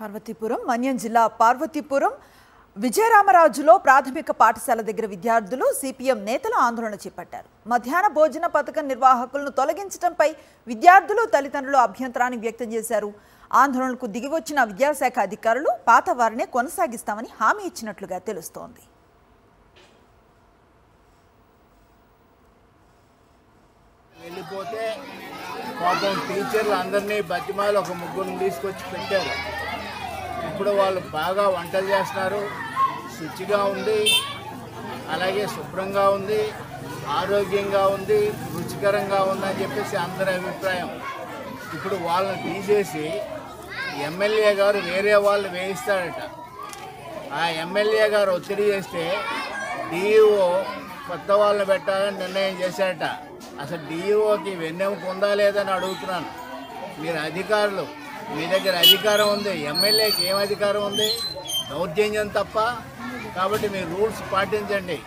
పార్వతీపురం మన్యం జిల్లా పార్వతీపురం విజయరామరాజులో ప్రాథమిక పాఠశాల దగ్గర విద్యార్థులు సిపిఎం నేతల ఆందోళన చేపట్టారు. మధ్యాహ్న భోజన పథకం నిర్వాహకులను తొలగించడంపై విద్యార్థులు తల్లిదండ్రులు అభ్యంతరాన్ని వ్యక్తం చేశారు. ఆందోళనకు దిగివచ్చిన విద్యాశాఖ అధికారులు పాత వారినే కొనసాగిస్తామని హామీ ఇచ్చినట్లుగా తెలుస్తోంది. వెళ్ళిపోతే పాపం టీచర్లు అందరినీ బతిమాలు ఒక ముగ్గురిని తీసుకొచ్చి పెట్టారు. ఇప్పుడు వాళ్ళు బాగా వంటలు చేస్తున్నారు, శుచిగా ఉంది, అలాగే శుభ్రంగా ఉంది, ఆరోగ్యంగా ఉంది, రుచికరంగా ఉందని చెప్పేసి అందరి అభిప్రాయం. ఇప్పుడు వాళ్ళని తీసేసి ఎమ్మెల్యే గారు వేరే వాళ్ళు వేయిస్తాడట. ఆ ఎమ్మెల్యే గారు ఒత్తిడి చేస్తే డిఈఓ కొత్త వాళ్ళని పెట్టాలని నిర్ణయం చేశాడట. అసలు డిఈఓకి వెన్నెముక ఉందా లేదని అడుగుతున్నాను. మీరు అధికారులు, మీ దగ్గర అధికారం ఉంది, ఎమ్మెల్యేకి ఏం అధికారం ఉంది? దౌర్జన్యం తప్ప. కాబట్టి మీరు రూల్స్ పాటించండి.